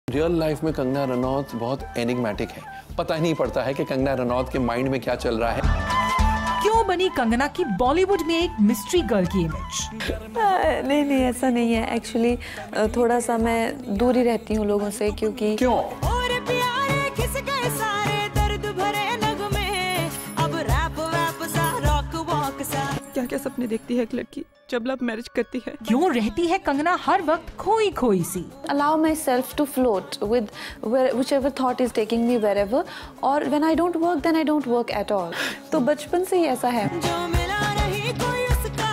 Real life में कंगना रनौत बहुत enigmatic है। पता ही नहीं पड़ता है कि कंगना रनौत के माइंड में क्या चल रहा है। क्यों बनी कंगना की बॉलीवुड में एक मिस्ट्री गर्ल की इमेज? नहीं ऐसा नहीं है। एक्चुअली थोड़ा सा मैं दूर ही रहती हूँ लोगों से, क्योंकि क्यों? और प्यारे किस गए सारे दर्द भरे नगमे, अब रैप वैप सा रॉक वॉक सा। क्या क्या सपने देखती है एक लड़की जब लव मैरिज करती है? क्यों रहती है कंगना हर वक्त खोई खोई सी? allow myself to float with whichever thought is taking me wherever, or when I don't work then I don't work at all. तो बचपन से ही ऐसा है। जो मिला नहीं कोई उसका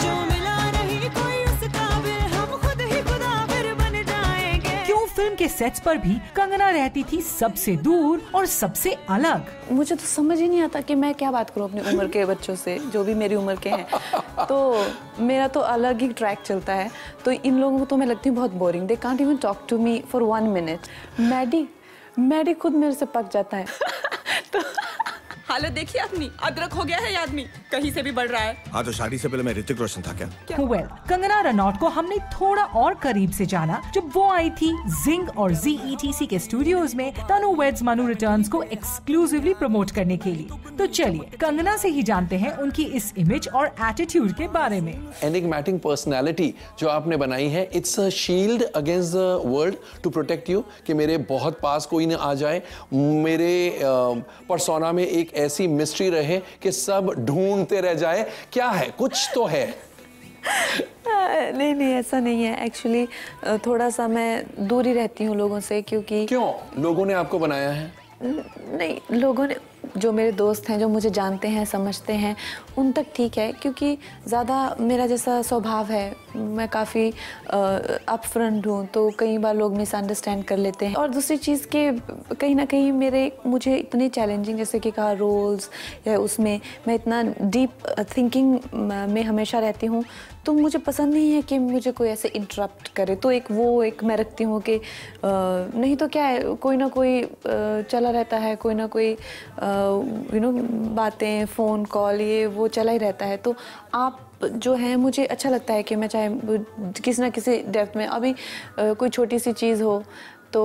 जो मिला नहीं कोई उसका हम खुद ही खुदा फिर बन जाएंगे। क्यों फिल्म के सेट्स पर भी कंगना रहती थी सबसे दूर और सबसे अलग? मुझे तो समझ ही नहीं आता कि मैं क्या बात करूं अपनी उम्र के बच्चों से, जो भी मेरी उम्र के हैं। तो मेरा तो अलग ही ट्रैक चलता है। तो इन लोगों को तो मैं लगती हूँ बहुत boring. They can't even talk to me for 1 minute. Maddy खुद मेरे से पक जाता है। तो हालत देखिए अपनी, अदरक हो गया है ये आदमी, कहीं से भी बढ़ रहा है। हाँ तो शादी से पहले मैं ऋतिक रोशन था क्या? Well, कंगना रनौत को हमने थोड़ा और करीब से जाना जब वो आई थी जिंग और ZETC के स्टूडियोज में तनु वेड्स मनु रिटर्न्स को एक्सक्लूसिवली प्रमोट करने के लिए। तो चलिए कंगना से ही जानते हैं उनकी इस इमेज और एटीट्यूड के बारे में। एनिग्मेटिक पर्सनालिटी जो आपने बनाई है, it's a shield against the world to protect you, कि मेरे बहुत पास कोई न आ जाए, मेरे पर्सोना में एक ऐसी मिस्ट्री रहे कि सब ढूंढते रह जाए। क्या है? कुछ तो है। नहीं ऐसा नहीं है। एक्चुअली थोड़ा सा मैं दूर ही रहती हूँ लोगों से, क्योंकि क्यों? लोगों ने आपको बनाया है? नहीं, लोगों ने, जो मेरे दोस्त हैं, जो मुझे जानते हैं, समझते हैं, उन तक ठीक है, क्योंकि ज़्यादा मेरा जैसा स्वभाव है, मैं काफ़ी अपफ्रंट हूँ, तो कई बार लोग मिसअंडरस्टैंड कर लेते हैं। और दूसरी चीज़ के कहीं ना कहीं मुझे इतने चैलेंजिंग, जैसे कि कहा रोल्स या उसमें मैं इतना डीप थिंकिंग में हमेशा रहती हूँ, तो मुझे पसंद नहीं है कि मुझे कोई ऐसे इंटरप्ट करे। तो एक मैं रखती हूँ कि नहीं तो क्या है, कोई ना कोई चला रहता है, कोई ना कोई बातें, फ़ोन कॉल, ये वो चला ही रहता है। तो आप जो है, मुझे अच्छा लगता है कि मैं चाहे किसी ना किसी डेप्थ में, अभी कोई छोटी सी चीज़ हो तो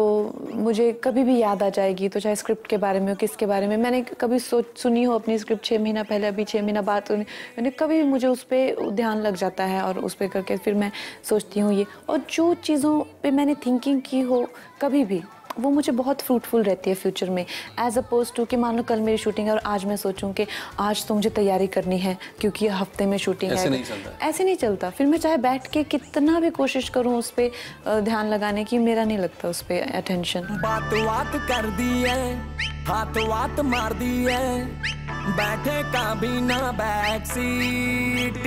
मुझे कभी भी याद आ जाएगी, तो चाहे स्क्रिप्ट के बारे में हो, किसके बारे में मैंने कभी सुनी हो अपनी स्क्रिप्ट 6 महीना पहले, अभी 6 महीना बाद मैंने कभी भी, मुझे उस पर ध्यान लग जाता है और उस पर करके फिर मैं सोचती हूँ ये। और जो चीज़ों पे मैंने थिंकिंग की हो कभी भी, वो मुझे बहुत फ्रूटफुल रहती है फ्यूचर में, एज अपोज टू कि मान लो कल मेरी शूटिंग है और आज मैं सोचूं कि आज तो मुझे तैयारी करनी है क्योंकि हफ्ते में शूटिंग है। ऐसे नहीं चलता। फिर मैं चाहे बैठ के कितना भी कोशिश करूं उस पर ध्यान लगाने की, मेरा नहीं लगता उस पर अटेंशन। बात कर दी है, हाथ मार दी है, बैठे का भी ना बैक सीट,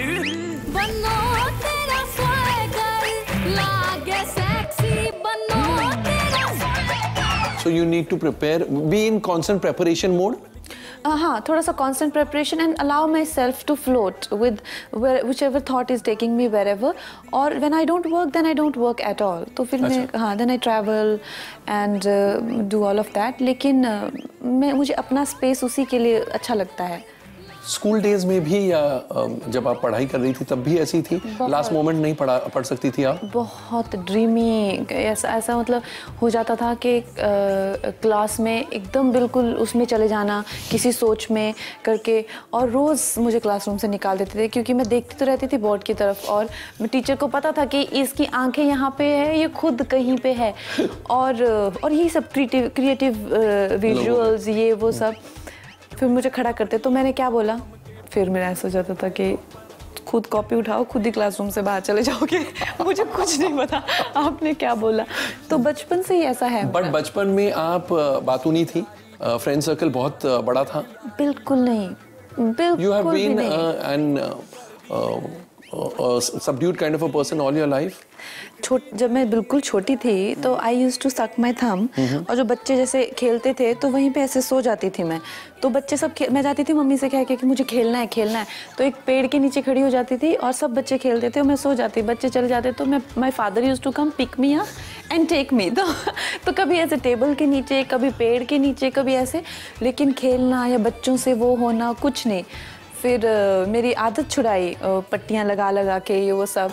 बनो तेरा स्वैगर लागे सेक्सी, बनो So you need to prepare, be in constant preparation mode. हाँ, थोड़ा सा constant preparation and allow myself to float with whichever thought is taking me wherever, or when I don't work then I don't work at all. तो फिर मैं then I travel and do all of that. लेकिन मुझे अपना space उसी के लिए अच्छा लगता है। स्कूल डेज में भी या जब आप पढ़ाई कर रही थी तब भी ऐसी थी? लास्ट मोमेंट नहीं पढ़ सकती थी आप? बहुत ड्रीमी, ऐसा मतलब हो जाता था कि क्लास में एकदम बिल्कुल उसमें चले जाना, किसी सोच में करके, और रोज़ मुझे क्लासरूम से निकाल देते थे, क्योंकि मैं देखती तो रहती थी बोर्ड की तरफ, और टीचर को पता था कि इसकी आंखें यहाँ पे है, ये खुद कहीं पे है, और यही सब क्रिएटिव विजुअल्स, ये वो सब फिर मुझे खड़ा करते। तो मैंने क्या बोला, फिर मेरा ऐसा हो जाता था कि खुद कॉपी उठाओ, खुद ही क्लासरूम से बाहर चले जाओगे, मुझे कुछ नहीं पता आपने क्या बोला। तो बचपन से ही ऐसा है। बट बचपन में आप बातूनी थी, फ्रेंड सर्कल बहुत बड़ा था? बिल्कुल नहीं, बिल्कुल You have been नहीं। subdued kind of a person all your life? जब मैं बिल्कुल छोटी थी तो आई यूज्ड टू सक माई थंब, और जो बच्चे जैसे खेलते थे तो वहीं पे ऐसे सो जाती थी मैं। तो बच्चे सब मैं जाती थी मम्मी से कह के कि मुझे खेलना है, तो एक पेड़ के नीचे खड़ी हो जाती थी और सब बच्चे खेलते थे और मैं सो जाती, बच्चे चले जाते, तो मैं my father used to come pick me up and take me. तो कभी ऐसे टेबल के नीचे, कभी पेड़ के नीचे, कभी ऐसे, लेकिन खेलना या बच्चों से वो होना कुछ नहीं। फिर मेरी आदत छुड़ाई पट्टियाँ लगा लगा के ये वो सब।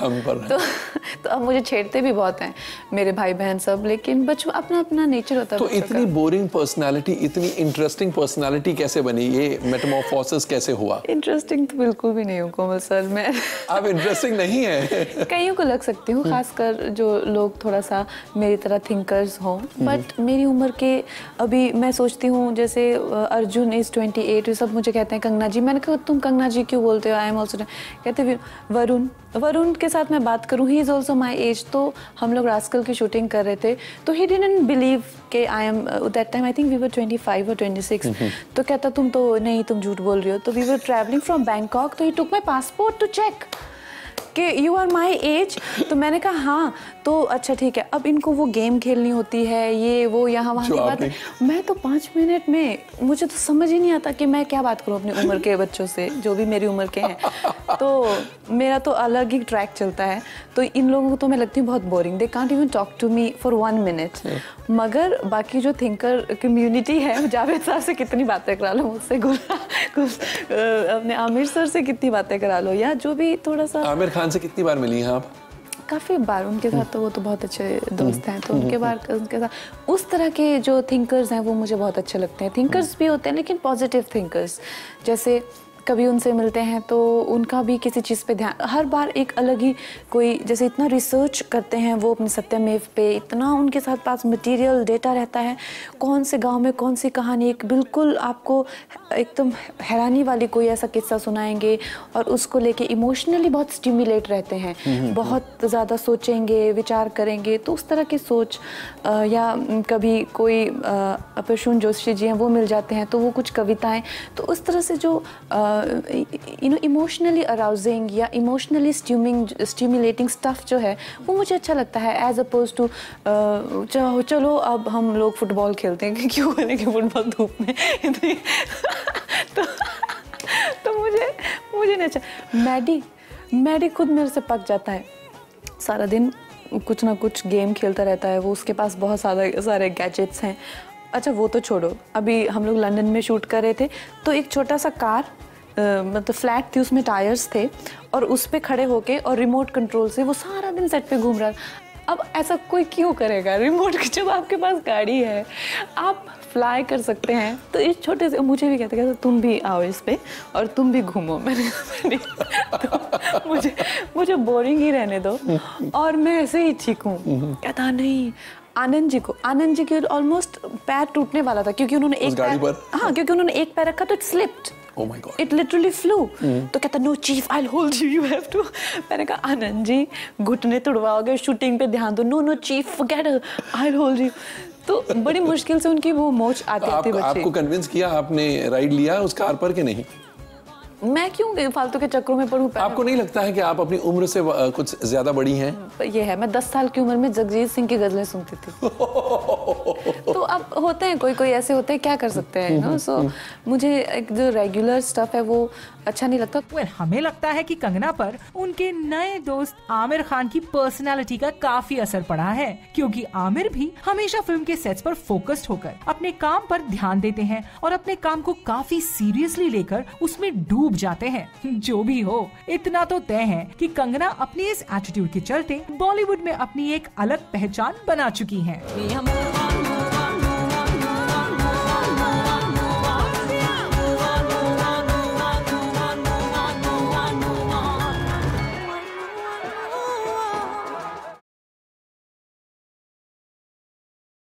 तो अब मुझे छेड़ते भी बहुत हैं मेरे भाई बहन सब, लेकिन बच्चों अपना अपना नेचर होता है। तो इतनी बोरिंग पर्सनालिटी इतनी इंटरेस्टिंग पर्सनालिटी कैसे बनी? ये मेटामॉर्फोसिस कैसे हुआ? इंटरेस्टिंग तो बिल्कुल भी नहीं हूँ कोमल सर मैं। आप इंटरेस्टिंग नहीं है। कईयों को लग सकती हूँ, खासकर जो लोग थोड़ा सा मेरी तरह थिंकर्स हों, बट मेरी उम्र के अभी मैं सोचती हूँ जैसे अर्जुन इज 28, ये सब मुझे कहते हैं कंगना जी। मैंने कहा तुम कंगना जी क्यों बोलते हो? I am also. कहते वरुण के साथ मैं बात करूँ, he is also my age. तो हम लोग रास्कल की शूटिंग कर रहे थे, तो ही डिडंट बिलीव के I am that time I think we were 25 और 26। तो कहता तुम तो नहीं, तुम झूठ बोल रही हो। तो we were travelling from Bangkok, तो he took my passport to check कि यू आर माई एज। तो मैंने कहा हाँ, तो अच्छा ठीक है। अब इनको वो गेम खेलनी होती है, ये वो यहाँ वहाँ की बात है। मैं तो 5 मिनट में, मुझे तो समझ ही नहीं आता कि मैं क्या बात करूँ अपनी उम्र के बच्चों से जो भी मेरी उम्र के हैं। तो मेरा तो अलग ही ट्रैक चलता है। तो इन लोगों को तो मैं लगती हूँ बहुत boring, they can't even talk to me for 1 minute. मगर बाकी जो थिंकर कम्युनिटी है, जावेद साहब से कितनी बातें करा लो मुझसे, अपने आमिर सर से कितनी बातें करा लो, या जो भी थोड़ा सा। आमिर खान से कितनी बार मिली हैं आप? काफ़ी बार। उनके साथ तो वो तो बहुत अच्छे दोस्त हैं, तो उनके साथ उस तरह के जो थिंकर्स हैं वो मुझे बहुत अच्छे लगते हैं। थिंकर्स भी होते हैं लेकिन पॉजिटिव थिंकर्स। जैसे कभी उनसे मिलते हैं तो उनका भी किसी चीज़ पे ध्यान, हर बार एक अलग ही कोई, जैसे इतना रिसर्च करते हैं वो अपने सत्यमेव पे, इतना उनके साथ पास मटेरियल डेटा रहता है, कौन से गांव में कौन सी कहानी, एक बिल्कुल आपको एकदम हैरानी वाली कोई ऐसा किस्सा सुनाएंगे और उसको लेके इमोशनली बहुत स्टिमुलेट रहते हैं, बहुत ज़्यादा सोचेंगे, विचार करेंगे। तो उस तरह की सोच, या कभी कोई प्रसून जोशी जी हैं वो मिल जाते हैं तो वो कुछ कविताएँ, तो उस तरह से जो इमोशनली अराउजिंग या इमोशनली स्टिमुलेटिंग स्टफ जो है वो मुझे अच्छा लगता है, एज अपोज टू चलो अब हम लोग फुटबॉल खेलते हैं। क्यों खेलेंगे फुटबॉल धूप में? तो मुझे नहीं अच्छा। मैडी खुद मेरे से पक जाता है, सारा दिन कुछ ना कुछ गेम खेलता रहता है वो, उसके पास बहुत सारे गैजेट्स हैं। अच्छा वो तो छोड़ो, अभी हम लोग लंदन में शूट कर रहे थे तो एक छोटा सा कार, मतलब फ्लैट थी, उसमें टायर्स थे और उस पे खड़े होके और रिमोट कंट्रोल से वो सारा दिन सेट पे घूम रहा था। अब ऐसा कोई क्यों करेगा रिमोट, जब आपके पास गाड़ी है आप फ्लाई कर सकते हैं। तो इस छोटे से मुझे भी कहते तुम भी आओ इस पे और तुम भी घूमो। मैंने तो मुझे बोरिंग ही रहने दो और मैं ऐसे ही ठीक हूँ। कहता नहीं, आनंद जी के ऑलमोस्ट पैर टूटने वाला था क्योंकि उन्होंने क्योंकि उन्होंने एक पैर रखा तो it slipped. Oh my God. It literally flew. तो कहता no chief I'll hold you, you have to। मैंने कहा आनंद जी घुटने तुड़वाओगे, शूटिंग पे ध्यान दो। No chief forget her, I'll hold you। तो बड़ी मुश्किल से उनकी वो मोच आती थी बच्चे। आपको कन्विंस किया, आपने राइड लिया उस कार पर कि नहीं? मैं क्यों फालतू के चक्रों में पड़ूं? आपको नहीं लगता है कि आप अपनी उम्र से कुछ ज्यादा बड़ी हैं? ये है, मैं 10 साल की उम्र में जगजीत सिंह की गजलें सुनती थी। तो अब होते हैं कोई ऐसे होते हैं, क्या कर सकते हैं ना। सो मुझे एक जो रेगुलर स्टफ है वो अच्छा नहीं लगता। हमें लगता है कि कंगना पर उनके नए दोस्त आमिर खान की पर्सनालिटी का काफी असर पड़ा है, क्योंकि आमिर भी हमेशा फिल्म के सेट्स पर फोकस्ड होकर अपने काम पर ध्यान देते हैं और अपने काम को काफी सीरियसली लेकर उसमें डूब जाते हैं। जो भी हो, इतना तो तय है कि कंगना अपने इस एटीट्यूड के चलते बॉलीवुड में अपनी एक अलग पहचान बना चुकी हैं।